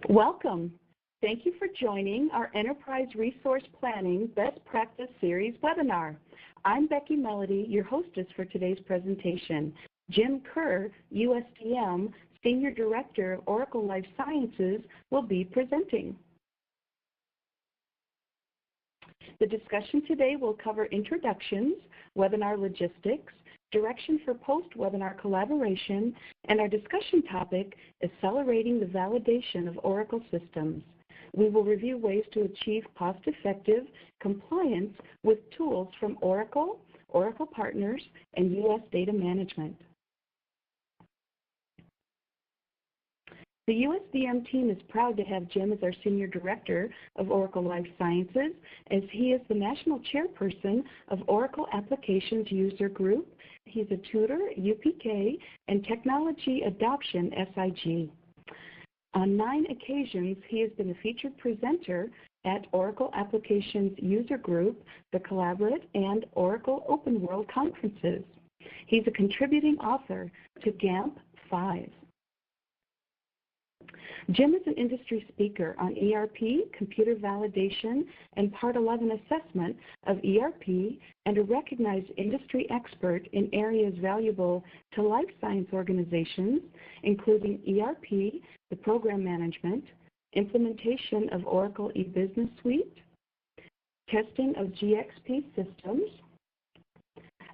Welcome. Thank you for joining our Enterprise Resource Planning Best Practice Series webinar. I'm Becky Melody, your hostess for today's presentation. Jim Kerr, USDM, Senior Director of Oracle Life Sciences, will be presenting. The discussion today will cover introductions, webinar logistics, direction for post-webinar collaboration, and our discussion topic, accelerating the validation of Oracle systems. We will review ways to achieve cost-effective compliance with tools from Oracle, Oracle partners, and U.S. data management. The USDM team is proud to have Jim as our Senior Director of Oracle Life Sciences, as he is the National Chairperson of Oracle Applications User Group. He's a tutor, UPK, and Technology Adoption, SIG. On 9 occasions, he has been a featured presenter at Oracle Applications User Group, the Collaborate, and Oracle Open World conferences. He's a contributing author to GAMP 5. Jim is an industry speaker on ERP, computer validation, and Part 11 assessment of ERP, and a recognized industry expert in areas valuable to life science organizations, including ERP, the program management, implementation of Oracle e-Business Suite, testing of GXP systems,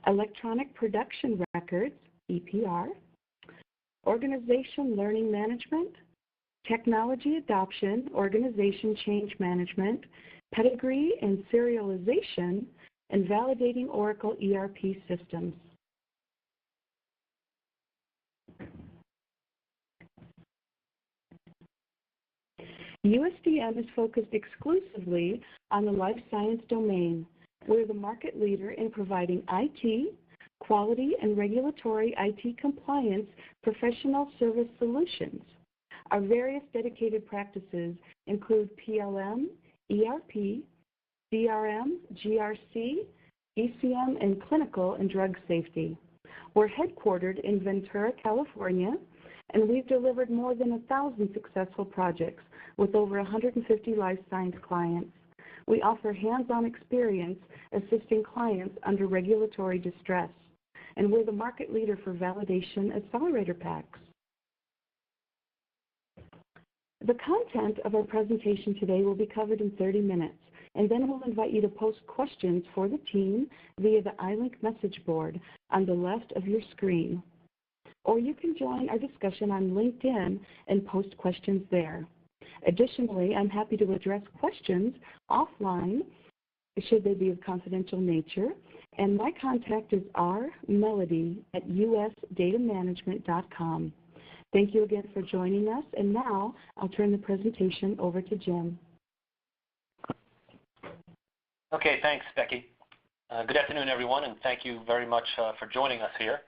electronic production records, EPR, organization learning management, technology adoption, organization change management, pedigree and serialization, and validating Oracle ERP systems. USDM is focused exclusively on the life science domain. We're the market leader in providing IT, quality, and regulatory IT compliance professional service solutions. Our various dedicated practices include PLM, ERP, CRM, GRC, ECM, and clinical and drug safety. We're headquartered in Ventura, California, and we've delivered more than 1,000 successful projects with over 150 life science clients. We offer hands-on experience assisting clients under regulatory distress, and we're the market leader for validation accelerator packs. The content of our presentation today will be covered in 30 minutes, and then we'll invite you to post questions for the team via the iLink message board on the left of your screen. Or you can join our discussion on LinkedIn and post questions there. Additionally, I'm happy to address questions offline, should they be of confidential nature, and my contact is rmelody@usdatamanagement.com. Thank you again for joining us, and now I'll turn the presentation over to Jim. Okay, thanks, Becky. Good afternoon, everyone, and thank you very much for joining us here.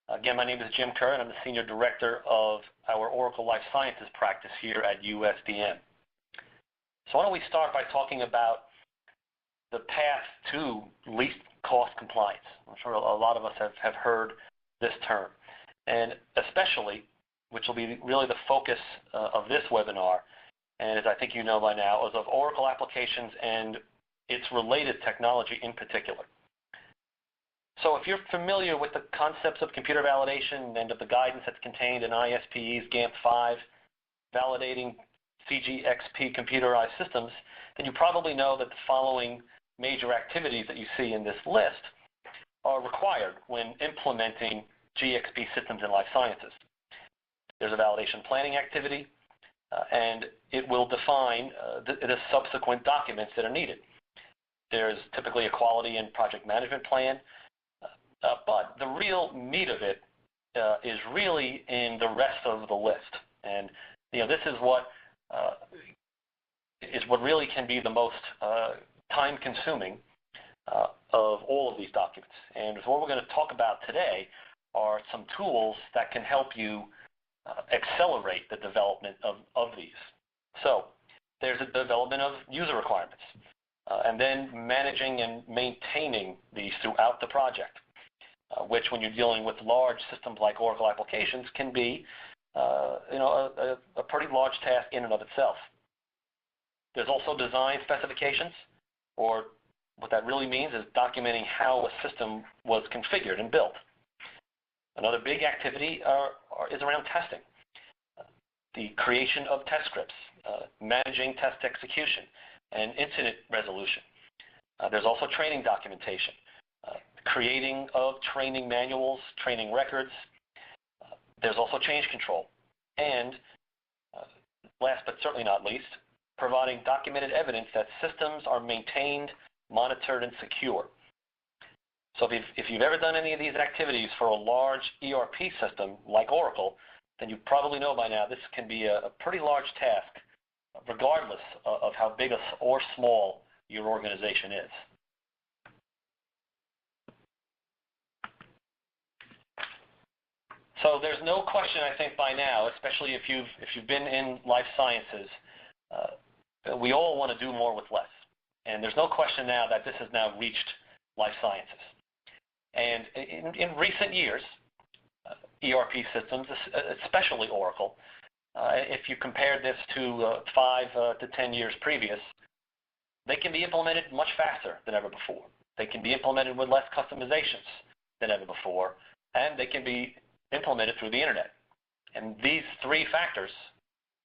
Again, my name is Jim Kerr, and I'm the Senior Director of our Oracle Life Sciences practice here at USDM. So why don't we start by talking about the path to least cost compliance. I'm sure a lot of us have heard this term, and especially, which will be really the focus of this webinar, and as I think you know by now, is of Oracle applications and its related technology in particular. So if you're familiar with the concepts of computer validation and of the guidance that's contained in ISPE's GAMP 5, validating CGXP computerized systems, then you probably know that the following major activities that you see in this list are required when implementing GXP systems in life sciences. There's a validation planning activity, and it will define the subsequent documents that are needed. There's typically a quality and project management plan, but the real meat of it is really in the rest of the list. And this is what really can be the most time-consuming of all of these documents. And what we're going to talk about today are some tools that can help you accelerate the development of these. So there's a development of user requirements, and then managing and maintaining these throughout the project, which when you're dealing with large systems like Oracle applications can be a pretty large task in and of itself. There's also design specifications, or what that really means is documenting how a system was configured and built. Another big activity is around testing. The creation of test scripts, managing test execution, and incident resolution. There's also training documentation, creating of training manuals, training records. There's also change control. And last but certainly not least, providing documented evidence that systems are maintained, monitored, and secure. So if you've ever done any of these activities for a large ERP system like Oracle, then you probably know by now this can be a pretty large task, regardless of how big or small your organization is. So there's no question, I think, by now, especially if you've been in life sciences, we all want to do more with less. And there's no question now that this has now reached life sciences. And in recent years, ERP systems, especially Oracle, if you compare this to 5 to 10 years previous, they can be implemented much faster than ever before. They can be implemented with less customizations than ever before, and they can be implemented through the internet. And these three factors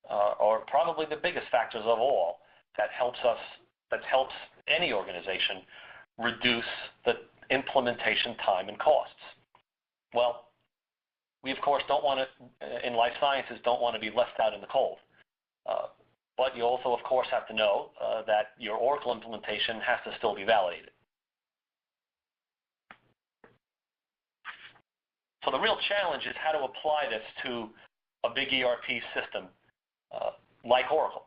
are probably the biggest factors of all that helps any organization reduce the implementation time and costs. Well, we of course don't want to, in life sciences, don't want to be left out in the cold. But you also, of course, have to know that your Oracle implementation has to still be validated. So the real challenge is how to apply this to a big ERP system like Oracle.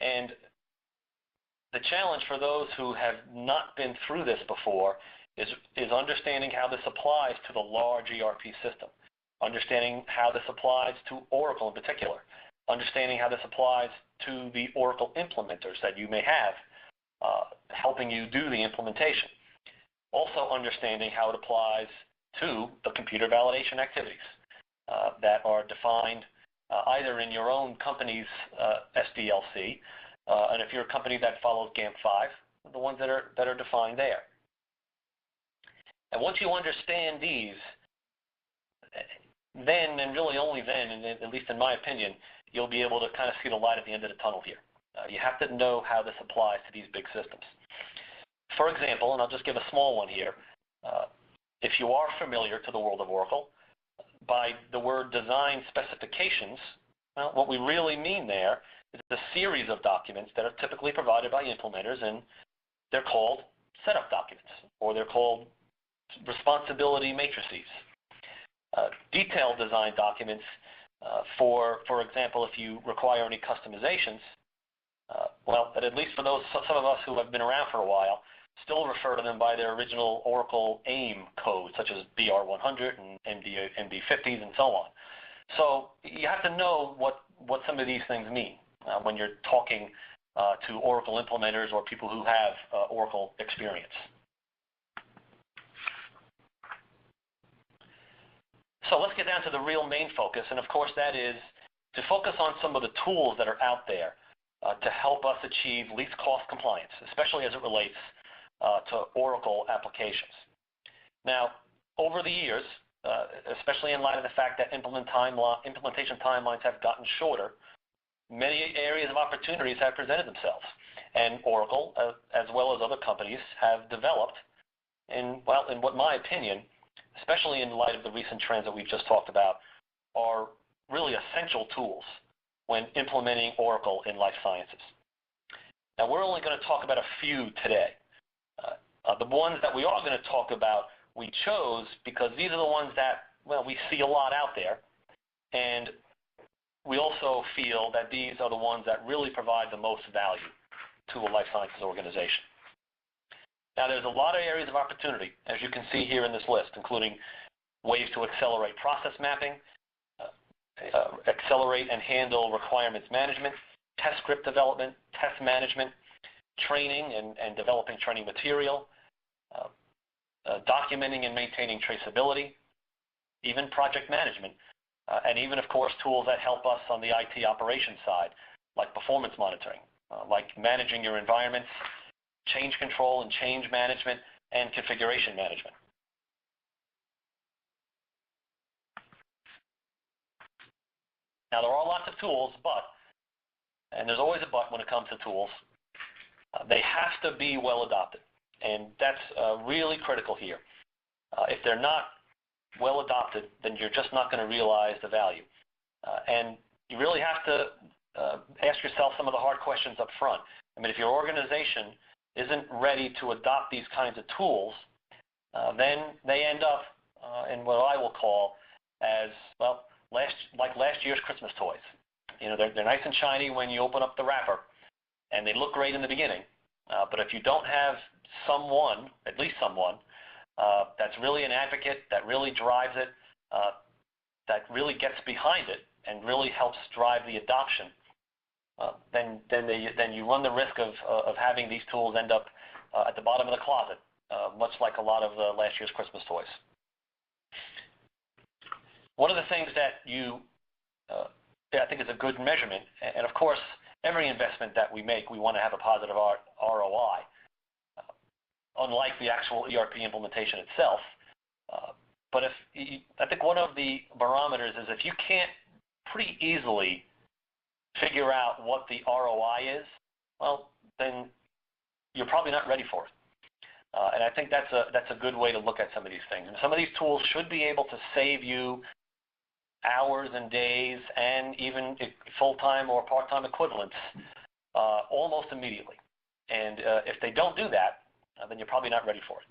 And the challenge for those who have not been through this before is understanding how this applies to the large ERP system, understanding how this applies to Oracle in particular, understanding how this applies to the Oracle implementers that you may have helping you do the implementation. Also understanding how it applies to the computer validation activities that are defined either in your own company's SDLC, and if you're a company that follows GAMP5, the ones that are defined there. And once you understand these, then, and really only then, and at least in my opinion, you'll be able to kind of see the light at the end of the tunnel here. You have to know how this applies to these big systems. For example, and I'll just give a small one here, if you are familiar to the world of Oracle, by the word design specifications, well, what we really mean there is a series of documents that are typically provided by implementers, and they're called setup documents, or they're called responsibility matrices. Detailed design documents, for example, if you require any customizations, well, but at least for some of us who have been around for a while, still refer to them by their original Oracle AIM codes, such as BR100 and MD50s and so on. So you have to know what some of these things mean when you're talking to Oracle implementers or people who have Oracle experience. So let's get down to the real main focus, and of course that is to focus on some of the tools that are out there to help us achieve least cost compliance, especially as it relates to Oracle applications. Now, over the years, especially in light of the fact that implementation timelines have gotten shorter, many areas of opportunities have presented themselves, and Oracle, as well as other companies, have developed, in what my opinion, especially in light of the recent trends that we've just talked about, are really essential tools when implementing Oracle in life sciences. Now, we're only going to talk about a few today. The ones that we are going to talk about, we chose because these are the ones that, well, we see a lot out there, and we also feel that these are the ones that really provide the most value to a life sciences organization. Now, there's a lot of areas of opportunity, as you can see here in this list, including ways to accelerate process mapping, accelerate and handle requirements management, test script development, test management, training and developing training material, documenting and maintaining traceability, even project management, and even, of course, tools that help us on the IT operations side, like performance monitoring, like managing your environments, change control and change management, and configuration management. Now, there are lots of tools, and there's always a but when it comes to tools, they have to be well adopted, and that's really critical here. If they're not well adopted, then you're just not going to realize the value. And you really have to ask yourself some of the hard questions up front. I mean, if your organization isn't ready to adopt these kinds of tools, then they end up in what I will call as, well, like last year's Christmas toys. You know, they're nice and shiny when you open up the wrapper, and they look great in the beginning. But if you don't have someone, at least someone, that's really an advocate, that really drives it, that really gets behind it, and really helps drive the adoption, then you run the risk of having these tools end up at the bottom of the closet, much like a lot of last year's Christmas toys. One of the things that I think is a good measurement, and of course, every investment that we make, we want to have a positive ROI, unlike the actual ERP implementation itself. But I think one of the barometers is if you can't pretty easily figure out what the ROI is, well, then you're probably not ready for it. And I think that's a good way to look at some of these things. And some of these tools should be able to save you hours and days and even full-time or part-time equivalents almost immediately. And if they don't do that, then you're probably not ready for it.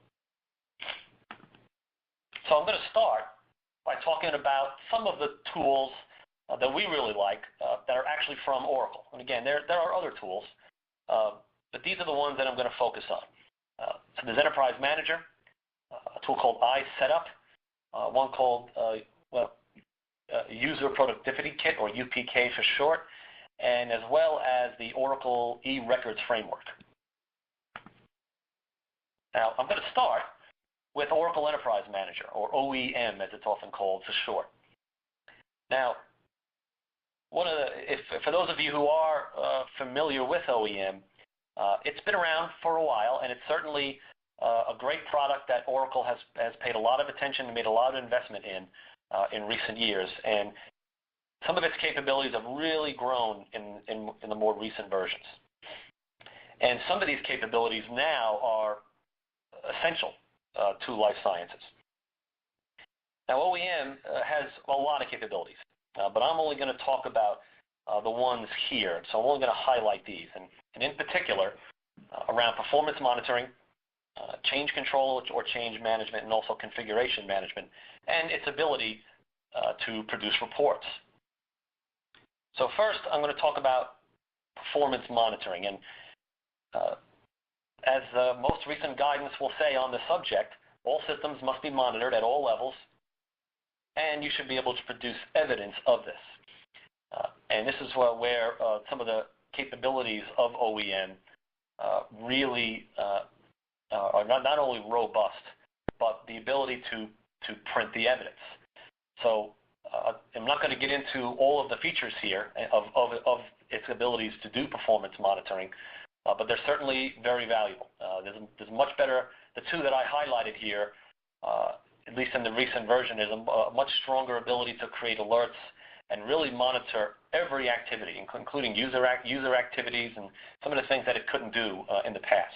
So I'm going to start by talking about some of the tools that we really like that are actually from Oracle. And again, there are other tools, but these are the ones that I'm going to focus on. So there's Enterprise Manager, a tool called iSetup, one called User Productivity Kit, or UPK for short, and as well as the Oracle eRecords Framework. Now, I'm going to start with Oracle Enterprise Manager, or OEM as it's often called for short. Now, for those of you who are familiar with OEM, it's been around for a while, and it's certainly a great product that Oracle has paid a lot of attention and made a lot of investment in recent years. And some of its capabilities have really grown in the more recent versions. And some of these capabilities now are essential to life sciences. Now, OEM has a lot of capabilities, but I'm only going to talk about the ones here. So I'm only going to highlight these. And in particular, around performance monitoring, change control or change management, and also configuration management, and its ability to produce reports. So first, I'm going to talk about performance monitoring. And as the most recent guidance will say on the subject, all systems must be monitored at all levels, and you should be able to produce evidence of this. And this is where some of the capabilities of OEM really are not only robust, but the ability to print the evidence. So I'm not going to get into all of the features here of its abilities to do performance monitoring, but they're certainly very valuable. There's much better. The two that I highlighted here, at least in the recent version, is a much stronger ability to create alerts and really monitor every activity, including user activities and some of the things that it couldn't do in the past.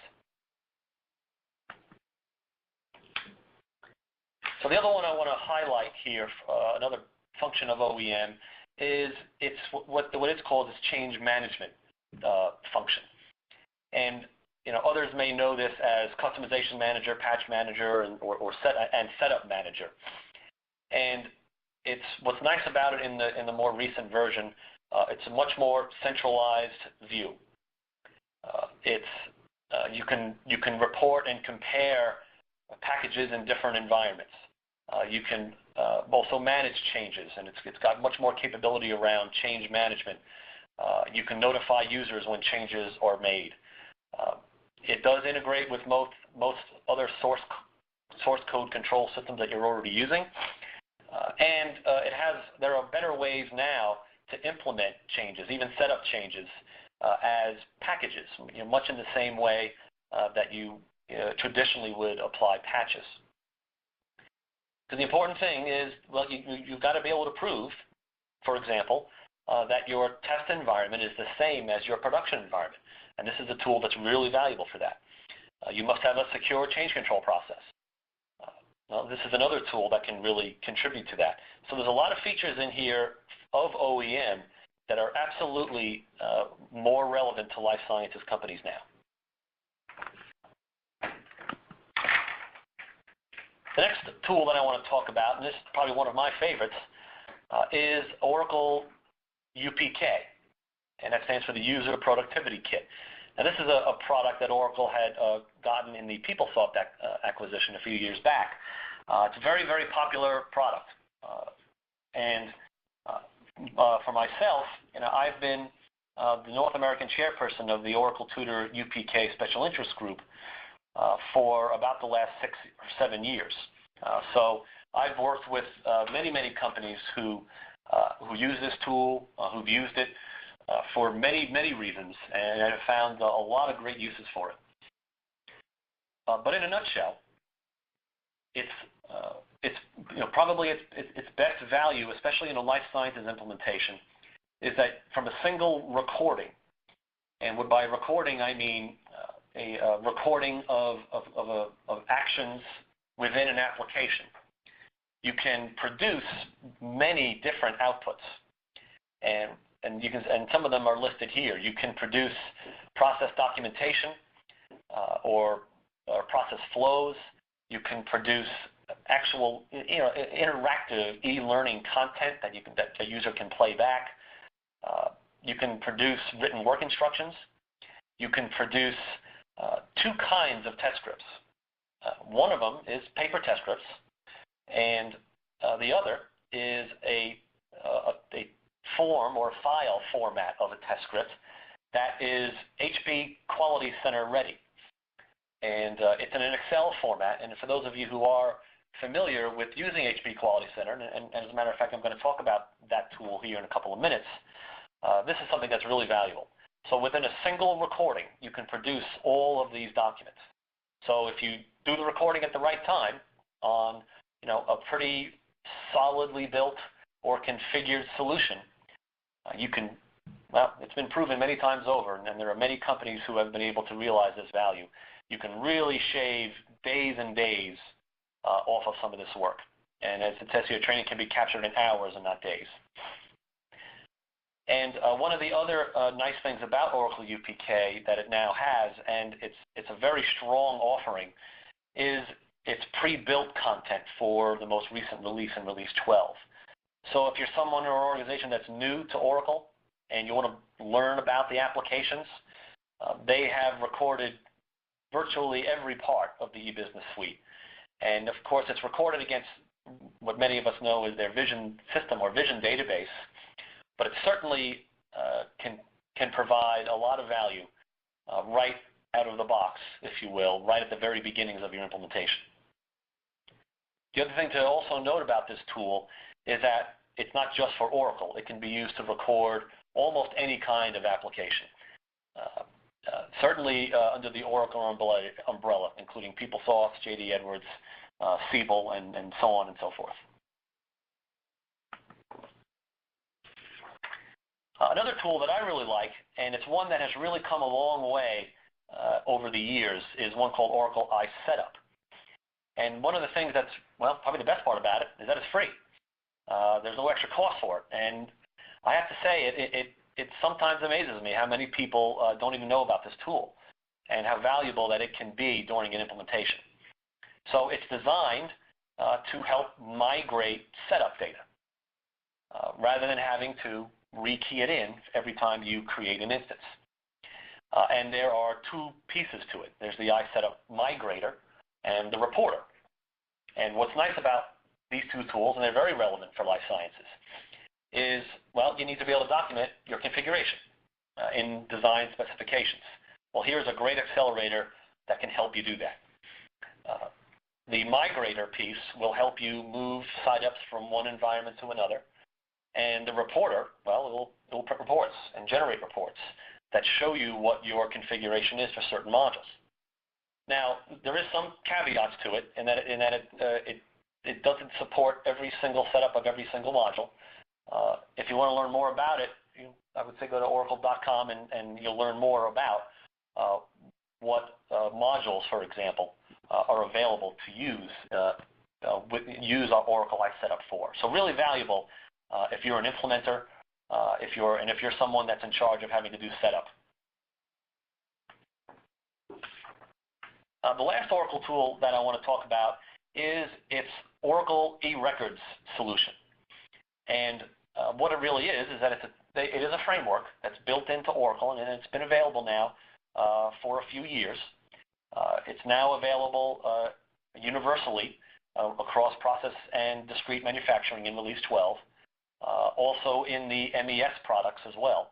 So the other one I want to highlight here, another function of OEM, is what it's called is change management function. And others may know this as customization manager, patch manager, or setup manager. And what's nice about it in the more recent version. It's a much more centralized view. You can report and compare packages in different environments. You can also manage changes, and it's got much more capability around change management. You can notify users when changes are made. It does integrate with most other source code control systems that you're already using. There are better ways now to implement changes, even set up changes as packages, much in the same way that you traditionally would apply patches. Because the important thing is, well, you've got to be able to prove, for example, that your test environment is the same as your production environment. And this is a tool that's really valuable for that. You must have a secure change control process. Well, this is another tool that can really contribute to that. So there's a lot of features in here of OEM that are absolutely more relevant to life sciences companies now. The next tool that I want to talk about, and this is probably one of my favorites, is Oracle UPK, and that stands for the User Productivity Kit. Now, this is a product that Oracle had gotten in the PeopleSoft acquisition a few years back. It's a very, very popular product. For myself, I've been the North American chairperson of the Oracle Tutor UPK Special Interest Group for about the last 6 or 7 years. So I've worked with many, many companies who use this tool, who've used it for many, many reasons, and have found a lot of great uses for it. But in a nutshell, it's probably its best value, especially in a life sciences implementation, is that from a single recording, and by recording I mean a recording of actions within an application, you can produce many different outputs, and some of them are listed here. You can produce process documentation or process flows. You can produce actual interactive e-learning content that a user can play back. You can produce written work instructions. You can produce 2 kinds of test scripts. One of them is paper test scripts, and the other is a form or file format of a test script that is HP Quality Center ready. And it's in an Excel format, and for those of you who are familiar with using HP Quality Center, and as a matter of fact, I'm going to talk about that tool here in a couple of minutes, this is something that's really valuable. So within a single recording, you can produce all of these documents. So if you do the recording at the right time on a pretty solidly built or configured solution, you can, well, it's been proven many times over, and there are many companies who have been able to realize this value. You can really shave days and days off of some of this work. And as it says here, training can be captured in hours and not days. And one of the other nice things about Oracle UPK that it now has, and it's a very strong offering, is its pre-built content for the most recent release in Release 12. So if you're someone or organization that's new to Oracle and you want to learn about the applications, they have recorded virtually every part of the e-business suite. And of course, it's recorded against what many of us know as their Vision system or Vision database, but it certainly can provide a lot of value right out of the box, if you will, right at the very beginnings of your implementation. The other thing to also note about this tool is that it's not just for Oracle. It can be used to record almost any kind of application. Certainly under the Oracle umbrella, including PeopleSoft, JD Edwards, Siebel, and so on and so forth. Another tool that I really like, and it's one that has really come a long way over the years, is one called Oracle iSetup. And one of the things that's, well, probably the best part about it is that it's free. There's no extra cost for it. And I have to say, it sometimes amazes me how many people don't even know about this tool and how valuable that it can be during an implementation. So it's designed to help migrate setup data rather than having to rekey it in every time you create an instance. And there are 2 pieces to it. There's the iSetup Migrator and the Reporter. And what's nice about these 2 tools, and they're very relevant for life sciences, is, well, you need to be able to document your configuration in design specifications. Well, here's a great accelerator that can help you do that. The migrator piece will help you move site-ups from one environment to another. And the reporter, well, it will print reports and generate reports that show you what your configuration is for certain modules. Now, there is some caveats to it in that it doesn't support every single setup of every single module. If you want to learn more about it, I would say go to oracle.com and you'll learn more about what modules, for example, are available to use our Oracle Life Setup for. So really valuable if you're an implementer, if you're someone that's in charge of having to do setup. The last Oracle tool that I want to talk about is its Oracle eRecords solution. And what it really is that it is a framework that's built into Oracle, and it's been available now for a few years. It's now available universally across process and discrete manufacturing in Release 12, also in the MES products as well.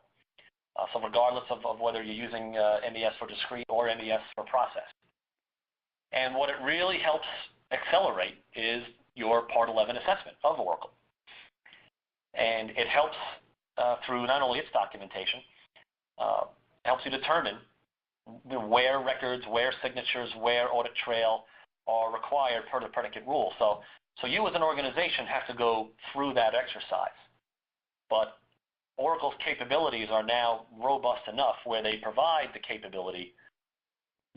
So regardless of whether you're using MES for discrete or MES for process. And what it really helps accelerate is your Part 11 assessment of Oracle. And it helps through not only its documentation, helps you determine where records, where signatures, where audit trail are required per the predicate rule. So you as an organization have to go through that exercise. But Oracle's capabilities are now robust enough where they provide the capability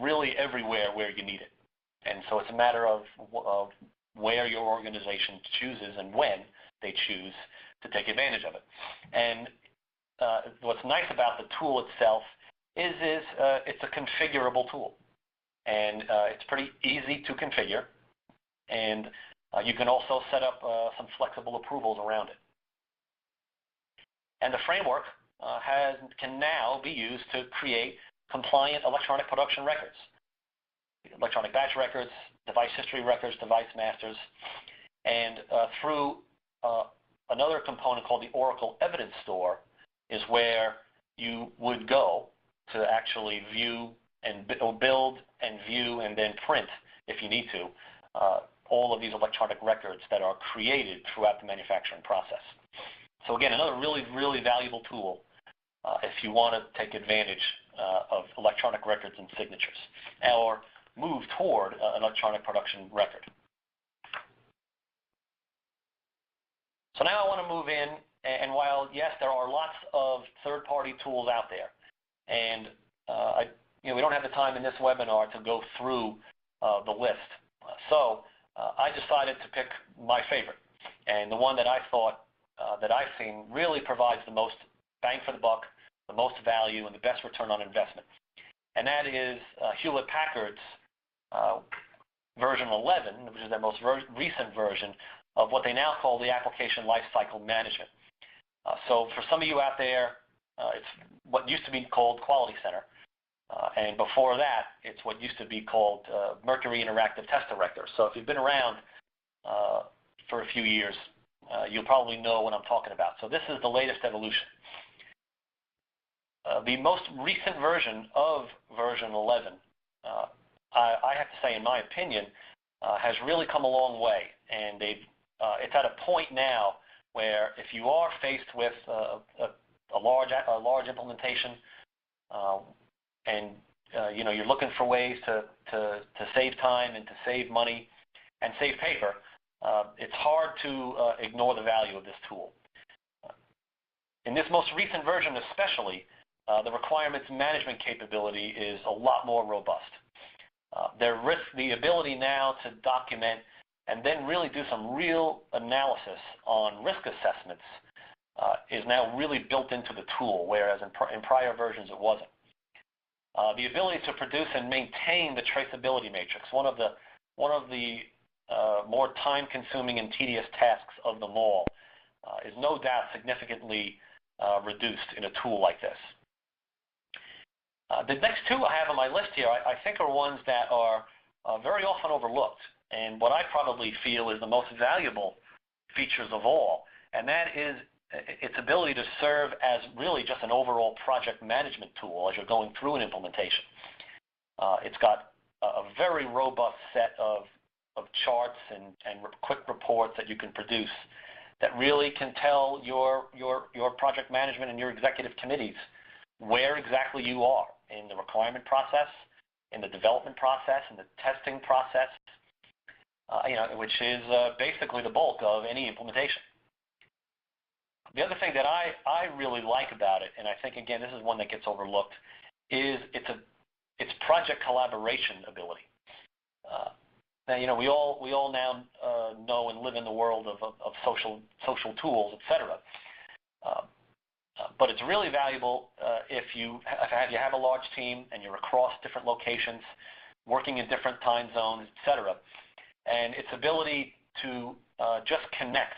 really everywhere where you need it. And so it's a matter of where your organization chooses and when they choose to take advantage of it. And what's nice about the tool itself is it's a configurable tool. And it's pretty easy to configure. And you can also set up some flexible approvals around it. And the framework can now be used to create compliant electronic production records. Electronic batch records, device history records, device masters, and through another component called the Oracle Evidence Store is where you would go to actually view and build and view and then print, if you need to, all of these electronic records that are created throughout the manufacturing process. So again, another really, really valuable tool if you want to take advantage of electronic records and signatures, or move toward an electronic production record. So now I want to move in, and while, yes, there are lots of third-party tools out there, and we don't have the time in this webinar to go through the list. So I decided to pick my favorite, and the one that I thought that I've seen really provides the most bang for the buck, the most value, and the best return on investment. And that is Hewlett-Packard's version 11, which is their most recent version of what they now call the Application Lifecycle Management. So for some of you out there, it's what used to be called Quality Center. And before that, it's what used to be called Mercury Interactive Test Director. So if you've been around for a few years, you'll probably know what I'm talking about. So this is the latest evolution. The most recent version of version 11, I have to say, in my opinion, has really come a long way. And it's at a point now where if you are faced with a large implementation, and you're looking for ways to save time and to save money and save paper, it's hard to ignore the value of this tool. In this most recent version especially, the requirements management capability is a lot more robust. The ability now to document and then really do some real analysis on risk assessments is now really built into the tool, whereas in prior versions it wasn't. The ability to produce and maintain the traceability matrix, one of the more time-consuming and tedious tasks of them all, is no doubt significantly reduced in a tool like this. The next two I have on my list here, I think, are ones that are very often overlooked, and what I probably feel is the most valuable features of all, and that is its ability to serve as really just an overall project management tool as you're going through an implementation. It's got a very robust set of charts and quick reports that you can produce that really can tell your project management and your executive committees where exactly you are in the requirement process, in the development process, in the testing process, which is basically the bulk of any implementation. The other thing that I really like about it, and I think, again, this is one that gets overlooked, is its project collaboration ability. Now, we all now know and live in the world of social tools, et cetera. But it's really valuable if you have a large team and you're across different locations, working in different time zones, et cetera. And its ability to just connect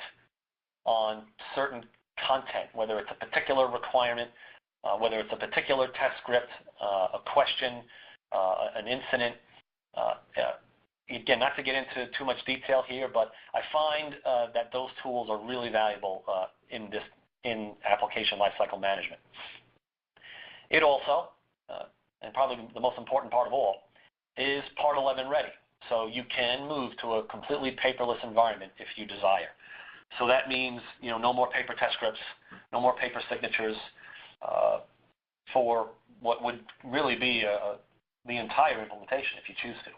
on certain content, whether it's a particular requirement, whether it's a particular test script, a question, an incident. Again, not to get into too much detail here, but I find that those tools are really valuable in application lifecycle management. It also, and probably the most important part of all, is Part 11 ready. So you can move to a completely paperless environment if you desire. So that means no more paper test scripts, no more paper signatures for what would really be the entire implementation if you choose to.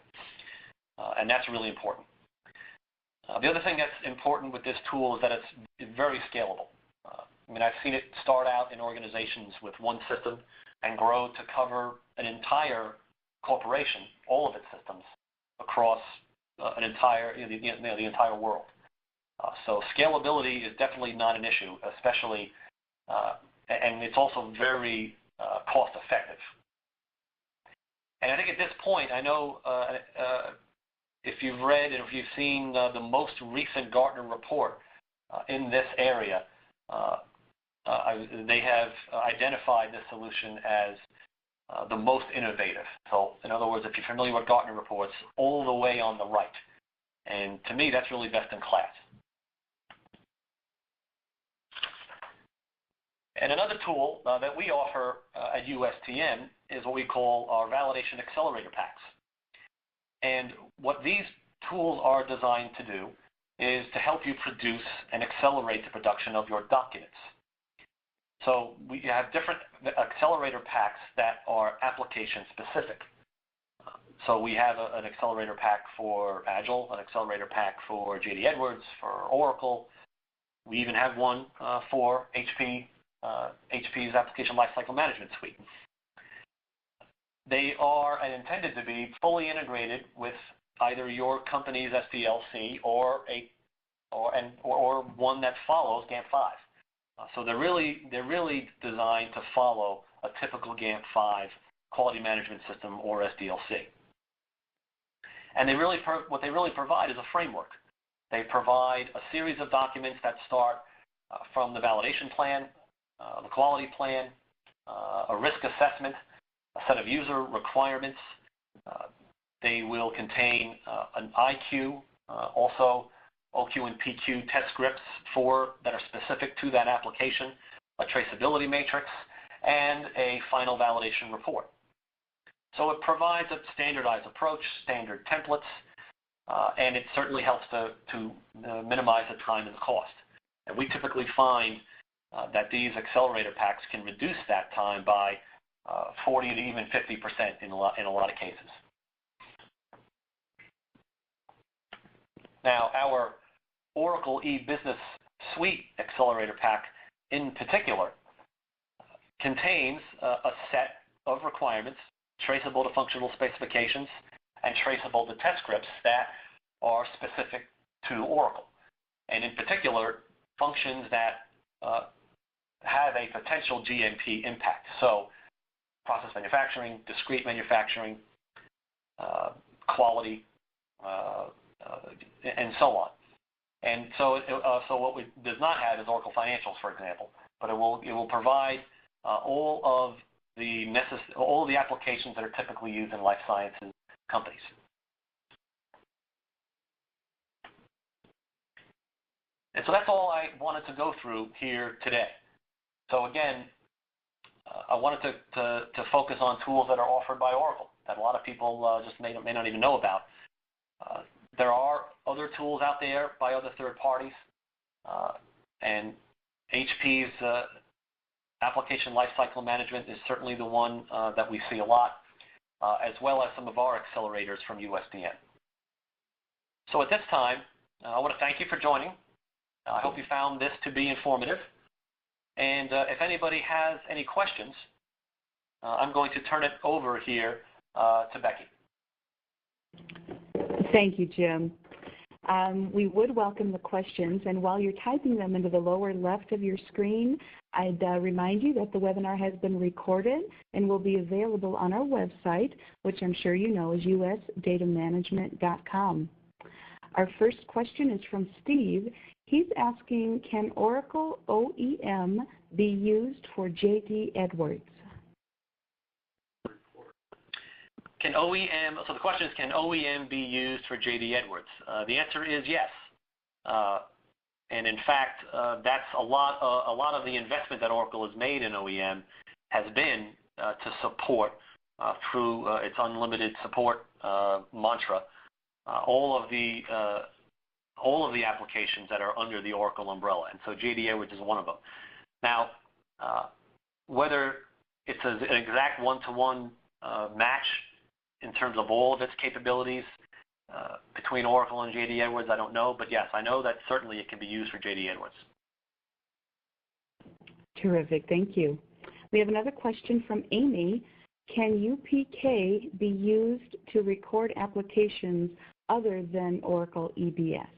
And that's really important. The other thing that's important with this tool is that it's very scalable. I've seen it start out in organizations with one system and grow to cover an entire corporation, all of its systems, across the entire world. So scalability is definitely not an issue, especially, and it's also very cost effective. And I think at this point, I know if you've read and if you've seen the most recent Gartner report in this area, they have identified this solution as the most innovative. So in other words, if you're familiar with Gartner reports, all the way on the right. And to me, that's really best in class. And another tool that we offer at USTM is what we call our Validation Accelerator packs. And what these tools are designed to do is to help you produce and accelerate the production of your documents. So we have different accelerator packs that are application specific. So we have an accelerator pack for Agile, an accelerator pack for JD Edwards, for Oracle. We even have one for HP's Application Lifecycle Management Suite. They are intended to be fully integrated with either your company's SDLC or one that follows GAMP5. So they're really designed to follow a typical GAMP5 quality management system or SDLC. And what they really provide is a framework. They provide a series of documents that start from the validation plan, the quality plan, a risk assessment, a set of user requirements. They will contain an IQ, also OQ and PQ test scripts that are specific to that application, a traceability matrix, and a final validation report. So it provides a standardized approach, standard templates, and it certainly helps to minimize the time and the cost. And we typically find that these accelerator packs can reduce that time by 40 to even 50% in a lot of cases. Now, our Oracle e-Business Suite Accelerator Pack in particular contains a set of requirements traceable to functional specifications and traceable to test scripts that are specific to Oracle. And in particular, functions that have a potential GMP impact. So process manufacturing, discrete manufacturing, quality, and so on. And so what it does not have is Oracle Financials, for example, but it will provide all of the applications that are typically used in life sciences companies. And so that's all I wanted to go through here today. So again, I wanted to focus on tools that are offered by Oracle that a lot of people just may not even know about. There are other tools out there by other third parties, and HP's application lifecycle management is certainly the one that we see a lot, as well as some of our accelerators from USDN. So at this time, I want to thank you for joining. I hope you found this to be informative. And if anybody has any questions, I'm going to turn it over here to Becky. Thank you, Jim. We would welcome the questions, and while you're typing them into the lower left of your screen, I'd remind you that the webinar has been recorded and will be available on our website, which I'm sure you know is usdatamanagement.com. Our first question is from Steve. He's asking, can Oracle OEM be used for JD Edwards? Can OEM, so the question is, can OEM be used for JD Edwards? The answer is yes. And in fact, that's a lot of the investment that Oracle has made in OEM has been to support through its unlimited support mantra all of the applications that are under the Oracle umbrella, and so JD Edwards is one of them. Now, whether it's an exact one-to-one match in terms of all of its capabilities between Oracle and JD Edwards, I don't know, but yes, I know that certainly it can be used for JD Edwards. Terrific, thank you. We have another question from Amy. Can UPK be used to record applications other than Oracle EBS?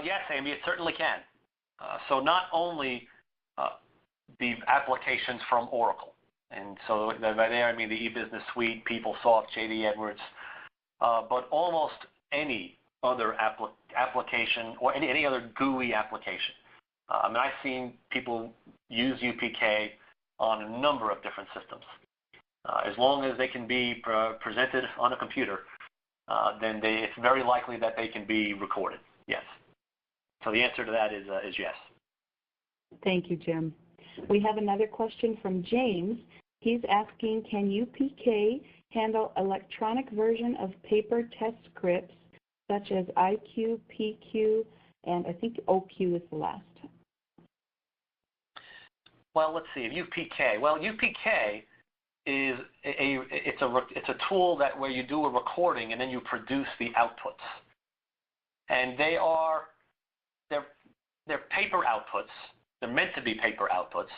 Yes, Amy, it certainly can. So not only the applications from Oracle, and so by there I mean the e-business suite, PeopleSoft, JD Edwards, but almost any other application or any other GUI application. I mean, I've seen people use UPK on a number of different systems. As long as they can be presented on a computer, then it's very likely that they can be recorded, yes. So the answer to that is yes. Thank you, Jim. We have another question from James. He's asking, can UPK handle electronic version of paper test scripts such as IQ, PQ, and I think OQ is the last? Well, let's see. UPK. Well, UPK is it's a tool that where you do a recording and then you produce the outputs, and they're paper outputs. They're meant to be paper outputs.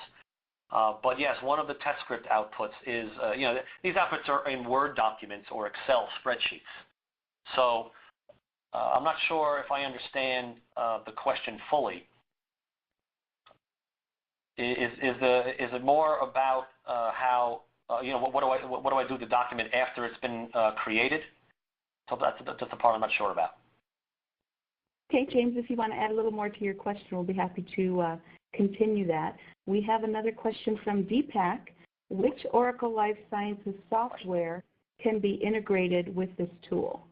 But yes, one of the test script outputs is, these outputs are in Word documents or Excel spreadsheets. So I'm not sure if I understand the question fully. Is it more about how, what do I do with the document after it's been created? So that's the part I'm not sure about. Okay, James, if you want to add a little more to your question, we'll be happy to continue that. We have another question from Deepak. Which Oracle Life Sciences software can be integrated with this tool?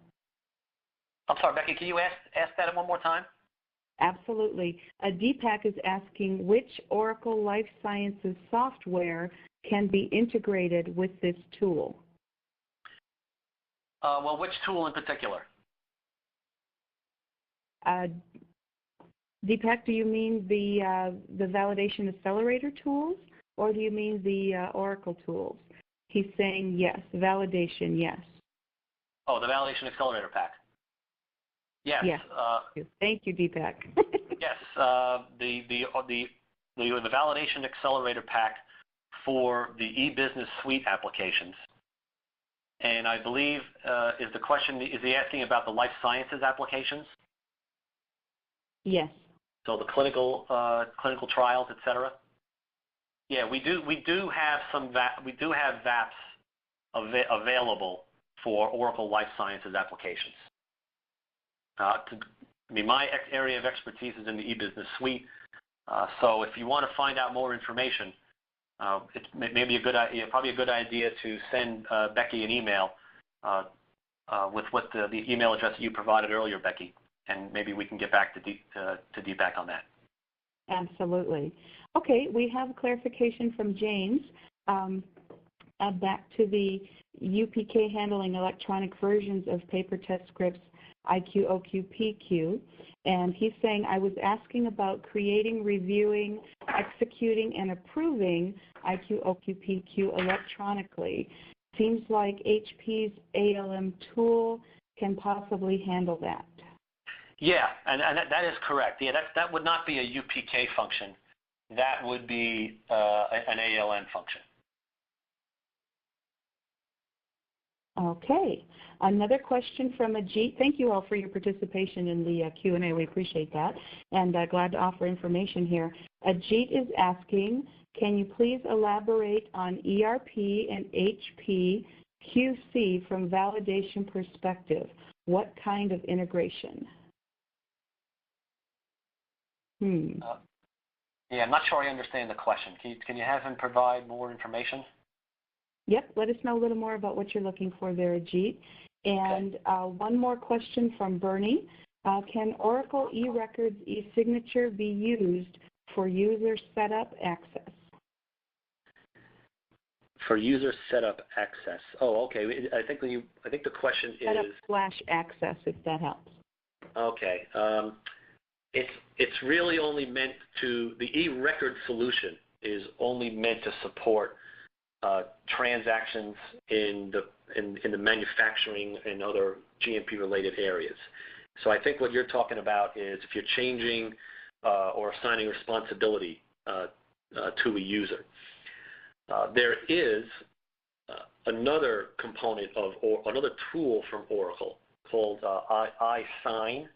I'm sorry, Becky, can you ask that one more time? Absolutely. Deepak is asking which Oracle Life Sciences software can be integrated with this tool? Well, which tool in particular? Deepak, do you mean the validation accelerator tools, or do you mean the Oracle tools? He's saying yes, validation, yes. Oh, the validation accelerator pack. Yes. Yes. Thank you, Deepak. Yes, the validation accelerator pack for the e-business suite applications. And I believe is he asking about the life sciences applications? Yes. So the clinical trials, et cetera. Yeah, we do have VAPs available for Oracle Life Sciences applications. My area of expertise is in the e-business suite. So if you want to find out more information, it's probably a good idea to send Becky an email with what the email address that you provided earlier, Becky, and maybe we can get back to Deepak on that. Absolutely. Okay, we have clarification from James. back to the UPK handling electronic versions of paper test scripts IQ, OQ, PQ. And he's saying, I was asking about creating, reviewing, executing, and approving IQ, OQ, PQ electronically. Seems like HP's ALM tool can possibly handle that. Yeah, and that is correct. Yeah, that would not be a UPK function. That would be an ALM function. Okay. Another question from Ajit. Thank you all for your participation in the Q&A. We appreciate that, and glad to offer information here. Ajit is asking, can you please elaborate on ERP and HP QC from validation perspective? What kind of integration? Yeah, I'm not sure I understand the question. Can you have him provide more information? Yep, let us know a little more about what you're looking for there, Ajit. And one more question from Bernie. Can Oracle eRecords eSignature be used for user setup access? For user setup access. Oh, okay. I think the question is setup/access, if that helps. Okay. It's really only meant to, the eRecord solution is only meant to support transactions in the manufacturing and other GMP-related areas. So I think what you're talking about is if you're changing or assigning responsibility to a user. There is another component of, or another tool from Oracle called iSign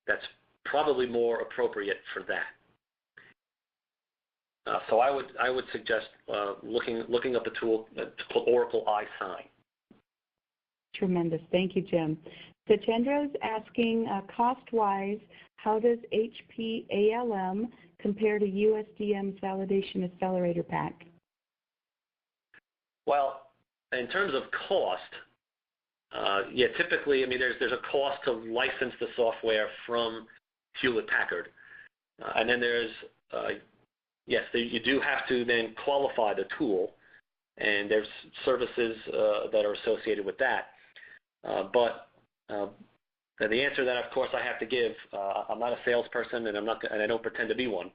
that's probably more appropriate for that. So I would suggest looking up the tool called Oracle iSign. Tremendous. Thank you, Jim. Satendra is asking, cost-wise, how does HP ALM compare to USDM's Validation Accelerator Pack? Well, in terms of cost, yeah, typically, I mean, there's a cost to license the software from Hewlett-Packard, and then there's yes, you do have to then qualify the tool, and there's services that are associated with that. But the answer that, of course, I have to give, I'm not a salesperson, and I don't pretend to be one.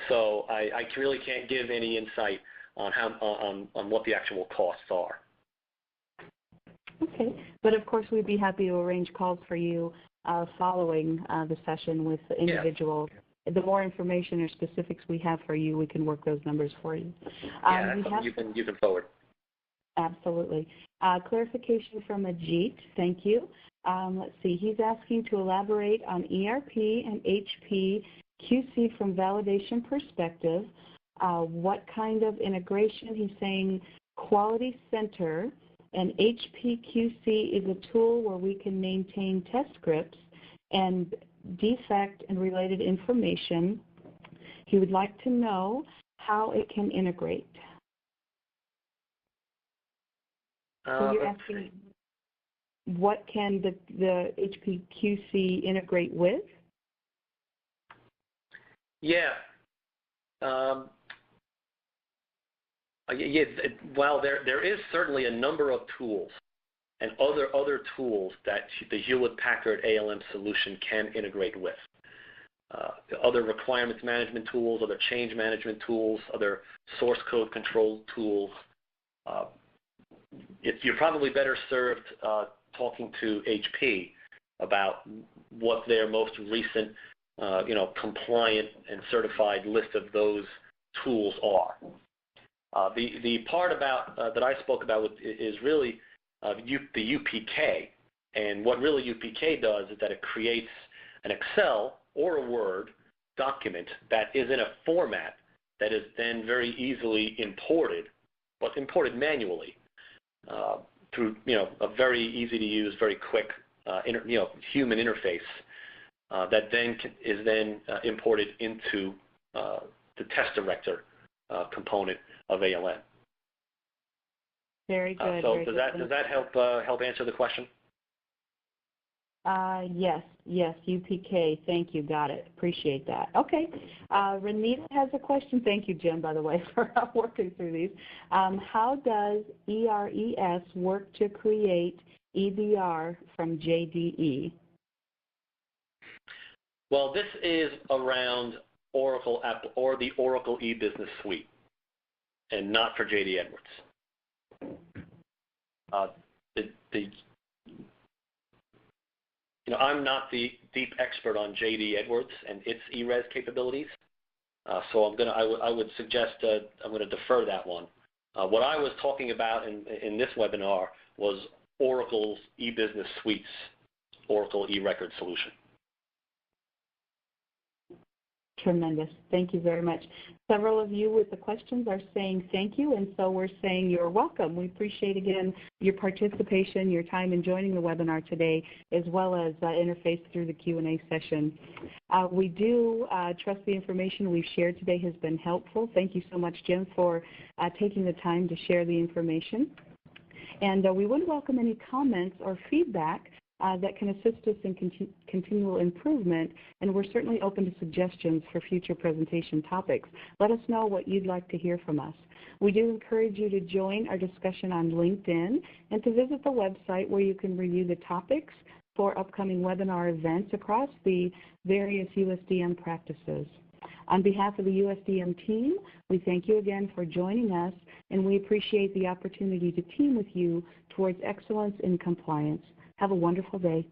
So I really can't give any insight on what the actual costs are. Okay, but of course we'd be happy to arrange calls for you following the session with the individual. Yeah. The more information or specifics we have for you, we can work those numbers for you. Yeah, you can forward. Absolutely. Clarification from Ajit. Thank you. Let's see. He's asking to elaborate on ERP and HP QC from validation perspective. What kind of integration? He's saying Quality Center and HP QC is a tool where we can maintain test scripts and defect and related information. He would like to know how it can integrate. So you're asking what can the HP QC integrate with? Yeah. Well, there is certainly a number of tools and other tools that the Hewlett-Packard ALM solution can integrate with. Other requirements management tools, other change management tools, other source code control tools. You're probably better served talking to HP about what their most recent, compliant and certified list of those tools are. The part about that I spoke about is really the UPK, and what really UPK does is that it creates an Excel or a Word document that is in a format that is then very easily imported, but imported manually through a very easy to use, very quick human interface that then is imported into the test director component of ALM. Very good. So does that help answer the question? Yes, UPK. Thank you. Got it. Appreciate that. Okay. Renita has a question. Thank you, Jim, by the way, for working through these. How does ERES work to create EBR from JDE? Well, this is around Oracle or the Oracle e-business suite, and not for JD Edwards. I'm not the deep expert on JD Edwards and its ERES capabilities, so I would suggest I'm going to defer that one. What I was talking about in this webinar was Oracle's e-business suite's Oracle e-record solution. Tremendous. Thank you very much. Several of you with the questions are saying thank you, and so we're saying you're welcome. We appreciate, again, your participation, your time in joining the webinar today, as well as interface through the Q&A session. We do trust the information we've shared today has been helpful. Thank you so much, Jim, for taking the time to share the information. And we would welcome any comments or feedback that can assist us in continual improvement, and we're certainly open to suggestions for future presentation topics. Let us know what you'd like to hear from us. We do encourage you to join our discussion on LinkedIn and to visit the website where you can review the topics for upcoming webinar events across the various USDM practices. On behalf of the USDM team, we thank you again for joining us, and we appreciate the opportunity to team with you towards excellence in compliance. Have a wonderful day.